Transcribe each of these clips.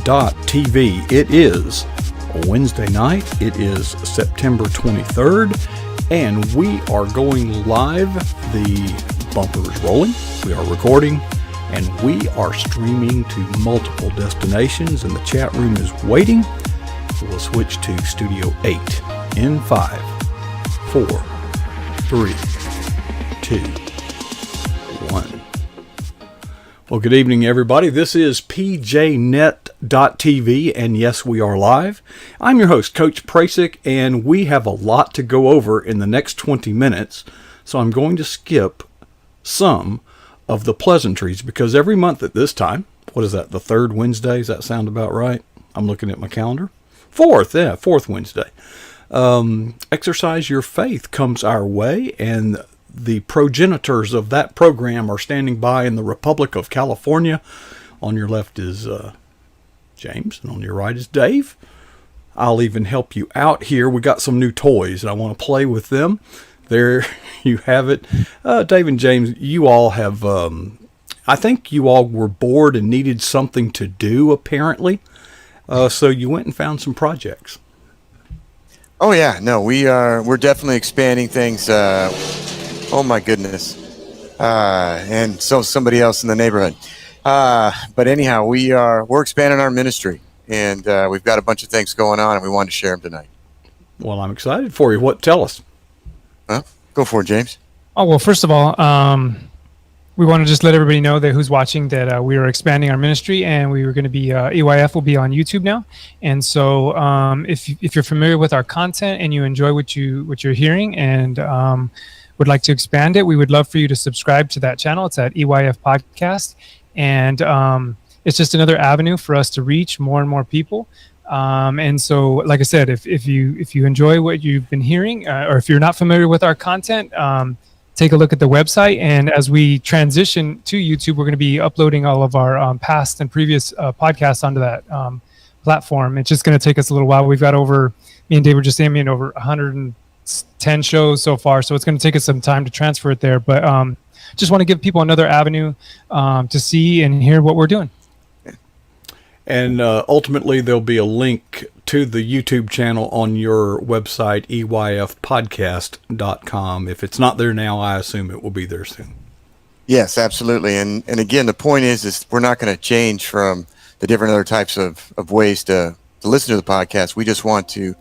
TV. It is a Wednesday night. It is September 23rd, and we are going live. The bumper is rolling. We are recording, and we are streaming to multiple destinations, and the chat room is waiting. We'll switch to Studio 8 in 5, 4, 3, 2, 1. Well, good evening, everybody. This is PJNet.TV, and yes, we are live. I'm your host, Coach Prasick, and we have a lot to go over in the next 20 minutes, so I'm going to skip some of the pleasantries, because every month at this time, what is that, the third Wednesday? Does that sound about right? I'm looking at my calendar. Fourth Wednesday. Exercise Your Faith comes our way, and the progenitors of that program are standing by in the Republic of California. On your left is James, and on your right is Dave. I'll even help you out here. We got some new toys, and I want to play with them. There you have it. Dave and James, you all have, I think you all were bored and needed something to do, apparently. So you went and found some projects. Oh yeah, no, we're definitely expanding things. Oh my goodness. And so somebody else in the neighborhood. But anyhow, we're expanding our ministry, and we've got a bunch of things going on, and we wanted to share them tonight. Well, I'm excited for you. Tell us. Well, go for it, James. Oh, well, first of all, we want to just let everybody know that who's watching that we are expanding our ministry, and we were going to be EYF will be on YouTube now. And so if you're familiar with our content and you enjoy what you're hearing and would like to expand it, we would love for you to subscribe to that channel. It's at EYF Podcast, and it's just another avenue for us to reach more and more people. And so, like I said, if you enjoy what you've been hearing, or if you're not familiar with our content, take a look at the website. And as we transition to YouTube, we're going to be uploading all of our past and previous podcasts onto that platform. It's just going to take us a little while. We've got me and Dave were just aiming over 110 shows so far, so it's going to take us some time to transfer it there. But just want to give people another avenue to see and hear what we're doing. And ultimately, there'll be a link to the YouTube channel on your website, eyfpodcast.com. If it's not there now, I assume it will be there soon. Yes, absolutely. And again, the point is we're not going to change from the different other types of ways to listen to the podcast. We just want to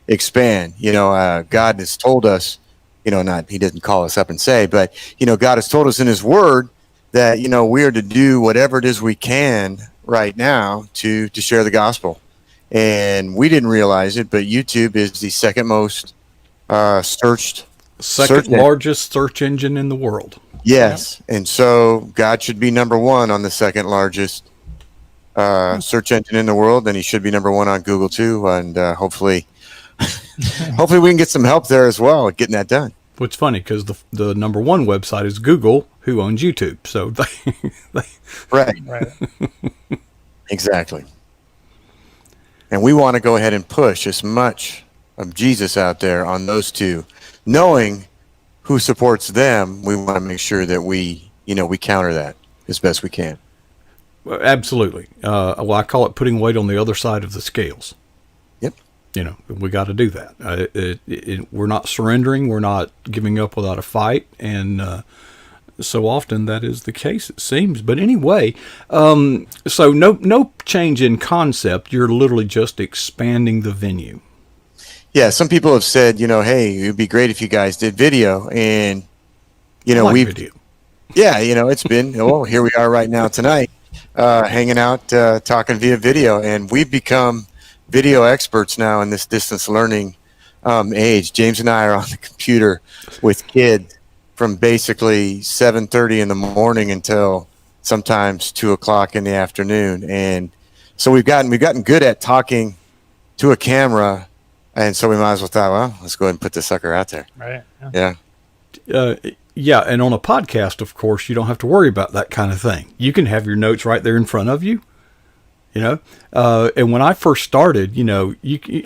expand. God has told us, he doesn't call us up and say, but, God has told us in his word that, we are to do whatever it is we can right now to share the gospel. And we didn't realize it, but YouTube is the second most largest search engine in the world. Yes. Yeah. And so God should be number one on the second largest search engine in the world, and he should be number one on Google too. And hopefully we can get some help there as well getting that done. What's funny, because the number one website is Google, who owns YouTube. So they right. Exactly. And we want to go ahead and push as much of Jesus out there on those two. Knowing who supports them, we want to make sure that we counter that as best we can. Absolutely. I call it putting weight on the other side of the scales. Yep. We got to do that. We're not surrendering. We're not giving up without a fight. And so often that is the case, it seems. But anyway, so no change in concept. You're literally just expanding the venue. Yeah, some people have said, hey, it'd be great if you guys did video. And, video. Yeah, it's been, here we are right now tonight, hanging out, talking via video. And we've become video experts now in this distance learning age. James and I are on the computer with kids from basically 7:30 in the morning until sometimes 2:00 in the afternoon. And so we've gotten good at talking to a camera, and so we might as well thought, well, let's go ahead and put the sucker out there. Right. Yeah. Yeah, and on a podcast, of course, you don't have to worry about that kind of thing. You can have your notes right there in front of you. And when I first started, I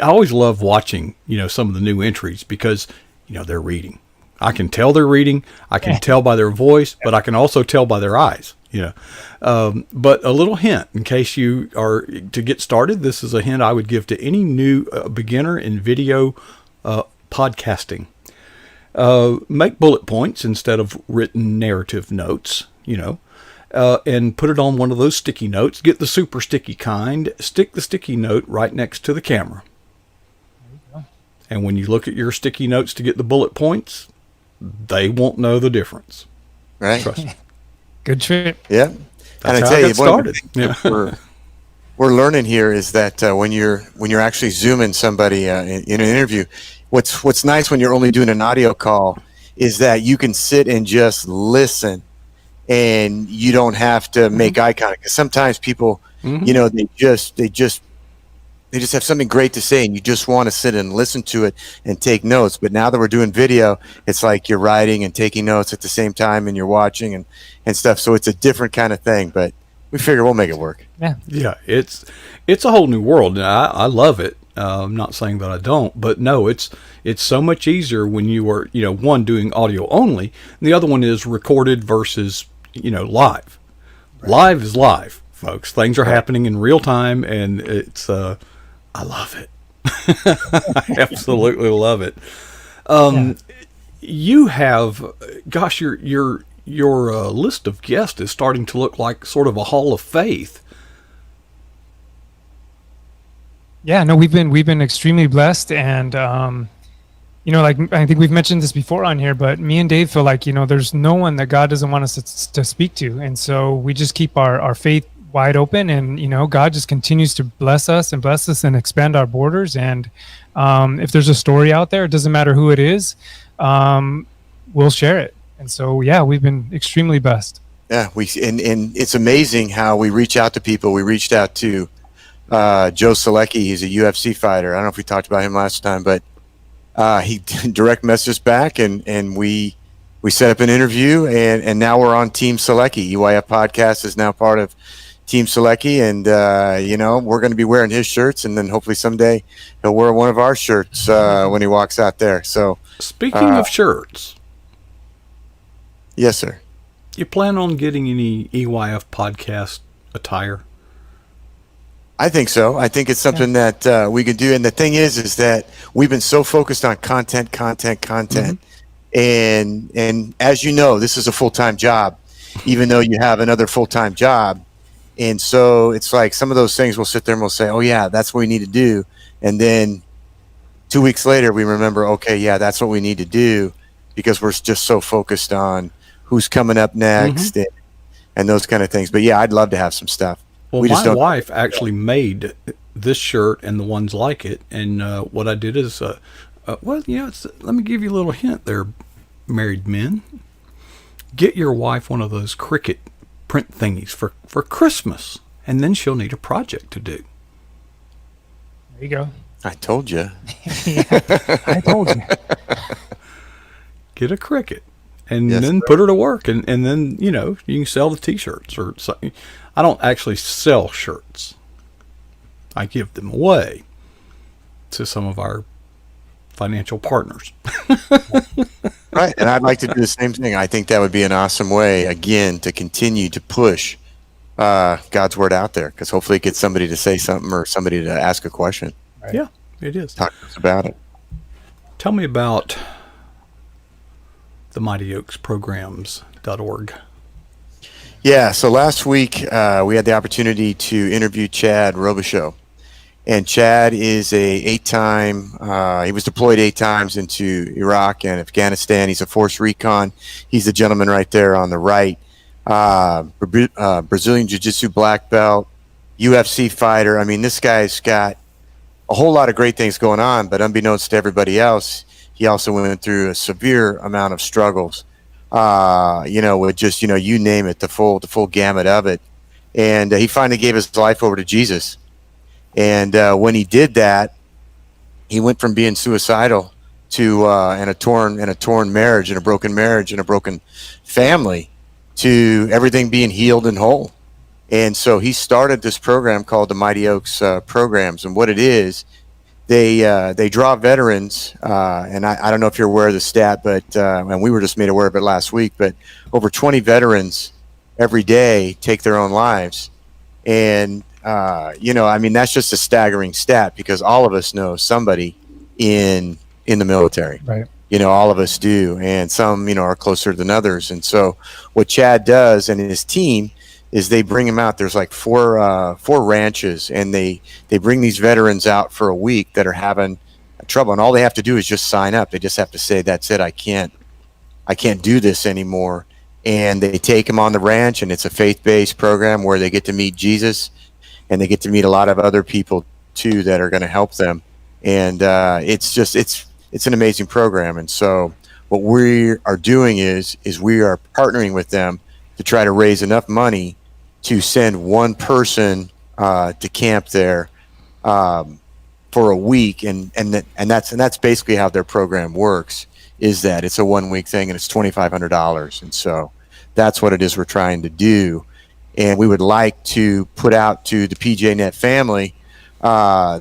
always love watching, some of the new entries because, they're reading. I can tell they're reading. I can tell by their voice, but I can also tell by their eyes. But a little hint in case you are to get started. This is a hint I would give to any new beginner in video podcasting. Make bullet points instead of written narrative notes, and put it on one of those sticky notes. Get the super sticky kind. Stick the sticky note right next to the camera. And when you look at your sticky notes to get the bullet points, they won't know the difference. Right. Trust me. Good trick. Yeah. That's and I how tell I you, got one of the started. things that we're learning here is that when you're actually zooming somebody in an interview, what's nice when you're only doing an audio call is that you can sit and just listen, and you don't have to make eye contact. Because sometimes people, they just have something great to say, and you just want to sit and listen to it and take notes. But now that we're doing video, it's like you're writing and taking notes at the same time, and you're watching and stuff. So it's a different kind of thing, but we figure we'll make it work. Yeah, it's a whole new world, and I love it. I'm not saying that I don't, but no, it's so much easier when you are, one doing audio only, and the other one is recorded versus, live. Right. Live is live, folks. Things are happening in real time, and it's I love it. I absolutely love it. You have, gosh, your list of guests is starting to look like sort of a hall of faith. Yeah, no, we've been extremely blessed, and like I think we've mentioned this before on here, but me and Dave feel like there's no one that God doesn't want us to speak to, and so we just keep our faith wide open, and God just continues to bless us and expand our borders. And if there's a story out there, it doesn't matter who it is, we'll share it. And so we've been extremely blessed. Yeah, and it's amazing how we reach out to people. We reached out to Joe Selecki. He's a UFC fighter. I don't know if we talked about him last time, but he direct messaged us back, and we set up an interview, and now we're on Team Selecki. EYF Podcast is now part of Team Selecki, and we're going to be wearing his shirts, and then hopefully someday he'll wear one of our shirts when he walks out there. So, speaking of shirts, yes, sir. You plan on getting any EYF podcast attire? I think so. I think it's something that we could do. And the thing is that we've been so focused on content. And as you know, this is a full-time job, even though you have another full-time job. And so it's like some of those things we'll sit there and we'll say, oh yeah, that's what we need to do. And then 2 weeks later, we remember, okay, yeah, that's what we need to do, because we're just so focused on who's coming up next and those kind of things. But yeah, I'd love to have some stuff. Well, my wife actually made this shirt and the ones like it. And what I did is, let me give you a little hint there, married men. Get your wife one of those Cricut print thingies for Christmas, and then she'll need a project to do. There you go. I told you. I told you. Get a Cricut, and then put her to work, and then you can sell the T-shirts or something. I don't actually sell shirts. I give them away to some of our financial partners. Right, and I'd like to do the same thing. I think that would be an awesome way, again, to continue to push God's word out there, because hopefully it gets somebody to say something or somebody to ask a question. Right. Yeah, it is. Talk to us about it. Tell me about the Mighty Oaks Programs.org. Yeah, so last week we had the opportunity to interview Chad Robichaux. And Chad is he was deployed 8 times into Iraq and Afghanistan. He's a force recon. He's the gentleman right there on the right. Brazilian Jiu-Jitsu black belt, UFC fighter. I mean, this guy's got a whole lot of great things going on, but unbeknownst to everybody else, he also went through a severe amount of struggles. With just, you name it, the full gamut of it. And he finally gave his life over to Jesus. And when he did that, he went from being suicidal to in a torn marriage and a broken family to everything being healed and whole. And so he started this program called the Mighty Oaks Programs. And what it is, they draw veterans, and I don't know if you're aware of the stat, but and we were just made aware of it last week, but over 20 veterans every day take their own lives. And, I mean, that's just a staggering stat, because all of us know somebody in the military. Right. All of us do. And some, are closer than others. And so what Chad does and his team is they bring them out. There's like four ranches, and they bring these veterans out for a week that are having trouble. And all they have to do is just sign up. They just have to say, that's it. I can't do this anymore. And they take them on the ranch, and it's a faith-based program where they get to meet Jesus, and they get to meet a lot of other people too that are going to help them. And it's an amazing program. And so what we are doing is we are partnering with them to try to raise enough money to send one person to camp there for a week, and that's basically how their program works. Is that it's a 1 week thing, and it's $2,500, and so that's what it is we're trying to do. And we would like to put out to the PJNet family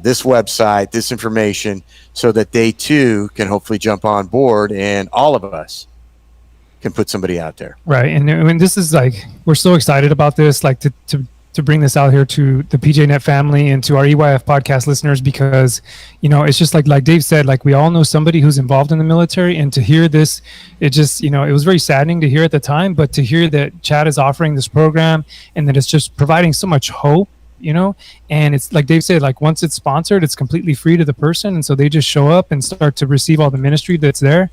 this website, this information, so that they too can hopefully jump on board, and all of us can put somebody out there. Right. And this is like, we're so excited about this, like to bring this out here to the PJNet family and to our EYF podcast listeners, because, it's just like Dave said, like we all know somebody who's involved in the military, and to hear this, it just, it was very saddening to hear at the time, but to hear that Chad is offering this program and that it's just providing so much hope, and it's like Dave said, like once it's sponsored, it's completely free to the person. And so they just show up and start to receive all the ministry that's there.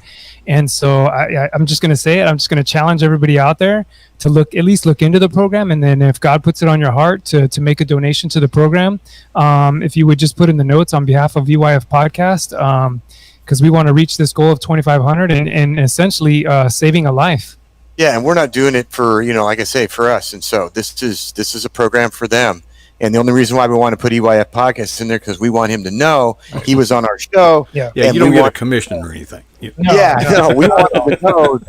And so I'm just going to say it. I'm just going to challenge everybody out there to at least look into the program. And then if God puts it on your heart to make a donation to the program, if you would just put in the notes on behalf of EYF podcast, because we want to reach this goal of 2,500 and essentially saving a life. Yeah. And we're not doing it for, like I say, for us. And so this is a program for them. And the only reason why we want to put EYF Podcasts in there, because we want him to know he was on our show. Yeah, you don't get a commission or anything. We want him to know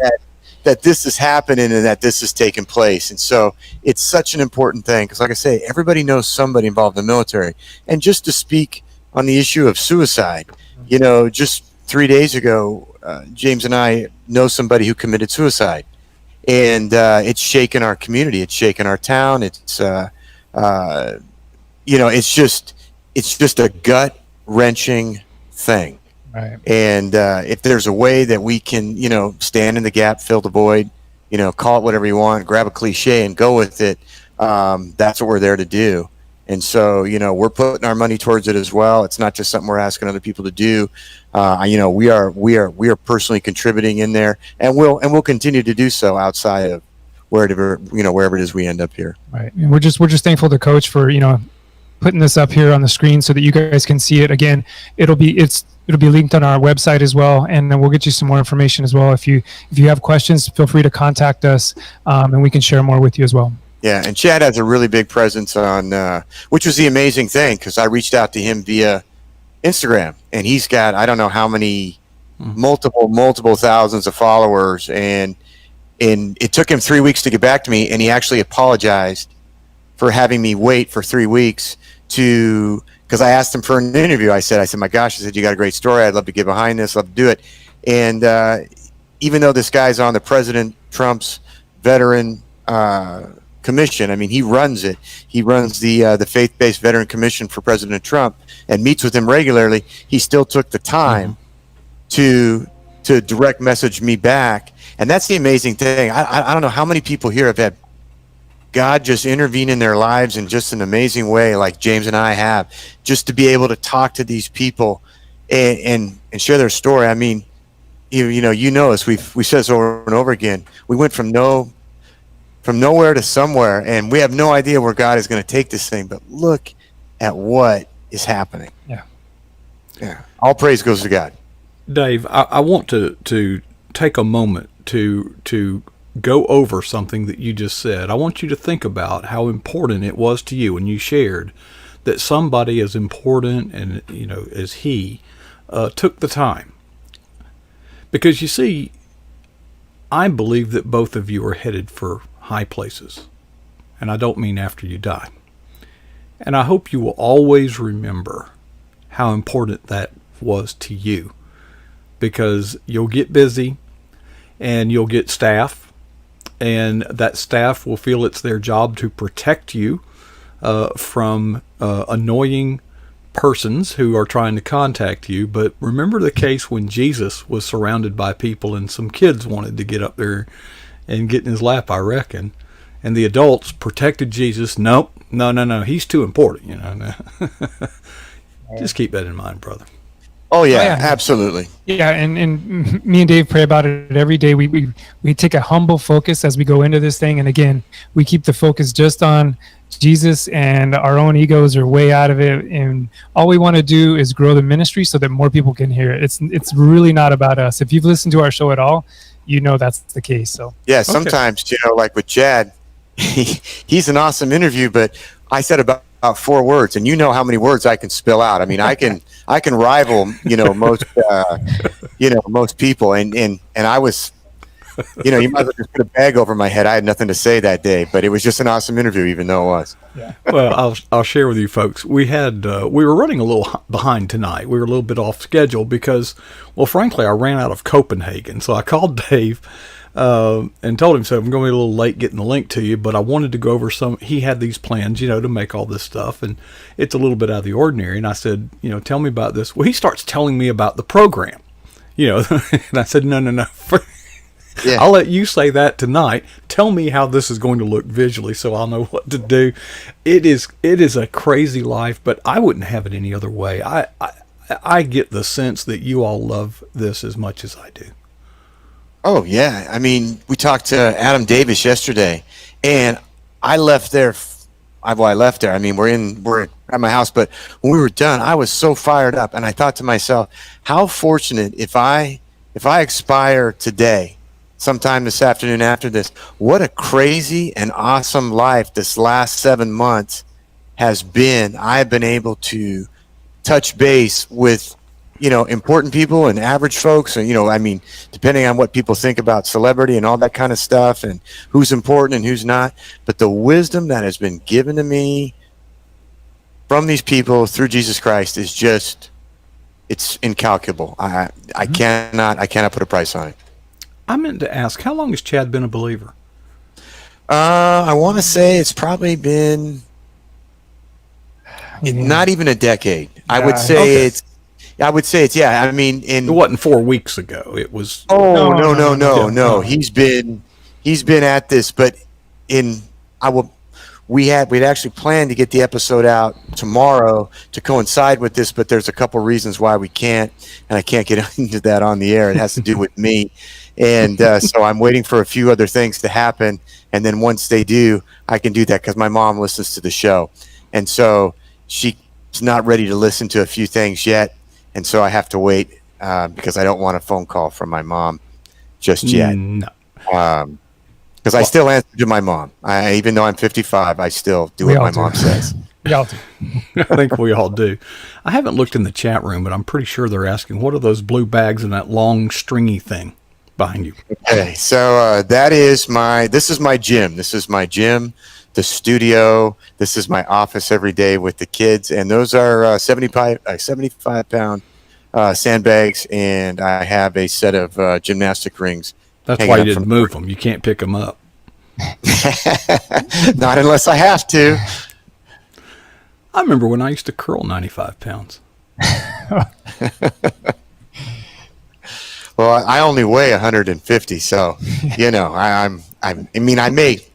that this is happening and that this is taking place. And so it's such an important thing, because like I say, everybody knows somebody involved in the military. And just to speak on the issue of suicide, just 3 days ago, James and I know somebody who committed suicide. And it's shaken our community. It's shaken our town. It's it's just a gut wrenching thing. Right. And if there's a way that we can, stand in the gap, fill the void, call it whatever you want, grab a cliche and go with it. That's what we're there to do. And so, we're putting our money towards it as well. It's not just something we're asking other people to do. We are personally contributing in there, and we'll continue to do so outside of wherever it is we end up here. Right. And we're just thankful to Coach for, putting this up here on the screen so that you guys can see it. Again, it'll be linked on our website as well, and then we'll get you some more information as well. If you have questions, feel free to contact us, and we can share more with you as well. Yeah, and Chad has a really big presence on, which was the amazing thing, because I reached out to him via Instagram, and he's got, I don't know how many, multiple thousands of followers, and it took him 3 weeks to get back to me, and he actually apologized for having me wait for 3 weeks because I asked him for an interview. I said, my gosh, you got a great story. I'd love to get behind this, love to do it. And even though this guy's on the President Trump's Veteran Commission, I mean, he runs it. He runs the Faith-Based Veteran Commission for President Trump and meets with him regularly. He still took the time to direct message me back. And that's the amazing thing. I don't know how many people here have had God just intervene in their lives in just an amazing way, like James and I have, just to be able to talk to these people and share their story. I mean, you know us. We've said this over and over again. We went from nowhere to somewhere, and we have no idea where God is going to take this thing. But look at what is happening. Yeah. All praise goes to God. Dave, I want to take a moment to go over something that you just said. I want you to think about how important it was to you when you shared that somebody as important and as he took the time. Because you see, I believe that both of you are headed for high places, and I don't mean after you die. And I hope you will always remember how important that was to you, because you'll get busy and you'll get staff and that staff will feel it's their job to protect you from annoying persons who are trying to contact you. But remember the case when Jesus was surrounded by people and some kids wanted to get up there and get in his lap, I reckon. And the adults protected Jesus. Nope, no, he's too important, you know. Just keep that in mind, brother. Oh yeah, absolutely. Yeah, and me and Dave pray about it every day. We take a humble focus as we go into this thing, and again, we keep the focus just on Jesus, and our own egos are way out of it. And all we want to do is grow the ministry so that more people can hear it. It's really not about us. If you've listened to our show at all, you know that's the case. So yeah, sometimes like with Chad, he's an awesome interview, but I said about 4 words, and you know how many words I can spill out. I mean, I can rival most most people, and I was, you might as well just put a bag over my head. I had nothing to say that day, but it was just an awesome interview, even though it was. Yeah. Well, I'll share with you folks. We were running a little behind tonight. We were a little bit off schedule because, well, frankly, I ran out of Copenhagen. So I called Dave and told him, so I'm going to be a little late getting the link to you, but I wanted to go over he had these plans, to make all this stuff, and it's a little bit out of the ordinary. And I said, tell me about this. Well, he starts telling me about the program, and I said, no. Yeah. I'll let you say that tonight. Tell me how this is going to look visually so I'll know what to do. It is a crazy life, but I wouldn't have it any other way. I get the sense that you all love this as much as I do. Oh yeah. I mean, we talked to Adam Davis yesterday, and I left there. I left there. I mean, we're at my house, but when we were done, I was so fired up, and I thought to myself, how fortunate if I expire today, sometime this afternoon after this, what a crazy and awesome life this last 7 months has been. I've been able to touch base with, important people and average folks. And, I mean, depending on what people think about celebrity and all that kind of stuff and who's important and who's not. But the wisdom that has been given to me from these people through Jesus Christ is just, it's incalculable. I cannot put a price on it. I meant to ask, how long has Chad been a believer? I want to say it's probably been not even a decade. I would say it's. Yeah. I mean, it wasn't 4 weeks ago. It was. Oh no. He's been at this, but we'd actually planned to get the episode out tomorrow to coincide with this, but there's a couple reasons why we can't, and I can't get into that on the air. It has to do with me. And so I'm waiting for a few other things to happen. And then once they do, I can do that because my mom listens to the show. And so she's not ready to listen to a few things yet. And so I have to wait because I don't want a phone call from my mom just yet. No. Because I still answer to my mom. Even though I'm 55, I still do what my mom says. We all do. I think we all do. I haven't looked in the chat room, but I'm pretty sure they're asking, what are those blue bags and that long stringy thing behind you? Okay, so this is my gym. This is my gym, the studio. This is my office every day with the kids, and those are 75-pound sandbags, and I have a set of gymnastic rings. That's why you didn't move them. You can't pick them up. Not unless I have to. I remember when I used to curl 95 pounds. Well, I only weigh 150, so I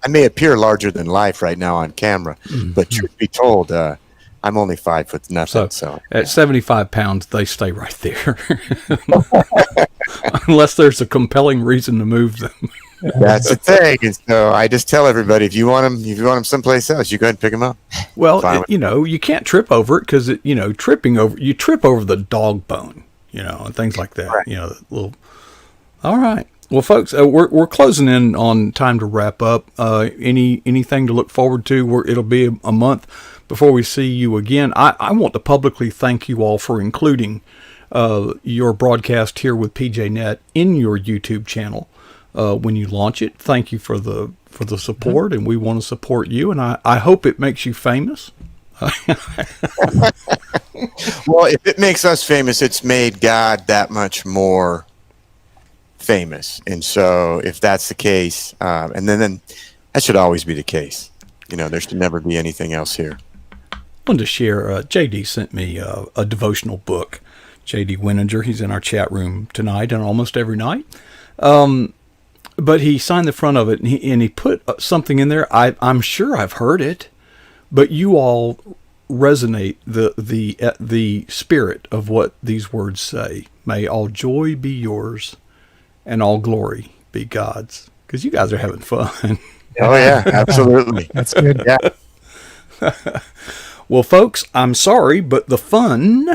may appear larger than life right now on camera, but truth be told, I'm only 5 foot nothing. So at 75 pounds, they stay right there, unless there's a compelling reason to move them. That's the thing. And so I just tell everybody, if you want them someplace else, you go ahead and pick them up. Well, you can't trip over it because you trip over the dog bone, and things like that. Right. All right. Well, folks, we're closing in on time to wrap up. Anything to look forward to? It'll be a month before we see you again. I want to publicly thank you all for including your broadcast here with PJNet in your YouTube channel when you launch it. Thank you for the support, and we want to support you. And I hope it makes you famous. Well, if it makes us famous, it's made God that much more famous. And so if that's the case, and then that should always be the case. There should never be anything else here. I wanted to share, JD sent me a devotional book. JD Winninger, he's in our chat room tonight and almost every night. But he signed the front of it, and he put something in there. I'm sure I've heard it, but you all resonate the spirit of what these words say. May all joy be yours and all glory be God's. Because you guys are having fun. Oh, yeah, absolutely. That's good. Yeah. Well, folks, I'm sorry, but the fun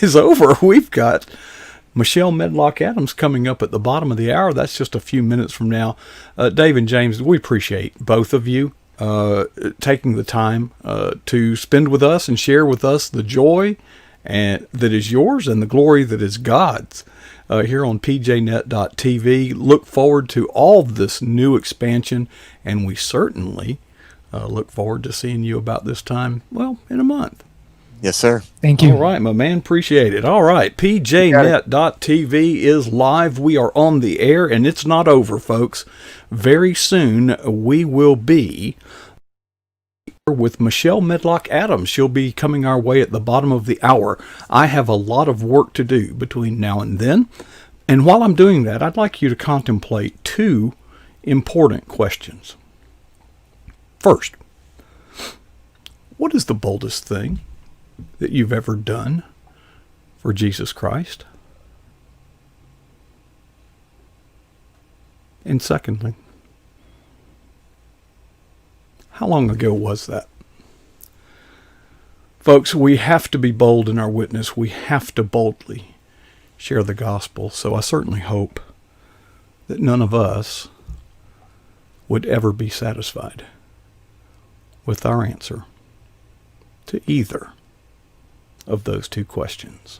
is over. We've got Michelle Medlock Adams coming up at the bottom of the hour. That's just a few minutes from now. Dave and James, we appreciate both of you taking the time to spend with us and share with us the joy that is yours and the glory that is God's here on pjnet.tv. Look forward to all this new expansion, and we certainly look forward to seeing you about this time, in a month. Yes, sir. Thank you. All right, my man. Appreciate it. All right. pjnet.tv is live. We are on the air, and it's not over, folks. Very soon, we will be with Michelle Medlock Adams. She'll be coming our way at the bottom of the hour. I have a lot of work to do between now and then. And while I'm doing that, I'd like you to contemplate two important questions. First, what is the boldest thing that you've ever done for Jesus Christ? And secondly, how long ago was that? Folks, we have to be bold in our witness. We have to boldly share the gospel. So I certainly hope that none of us would ever be satisfied with our answer to either of those two questions.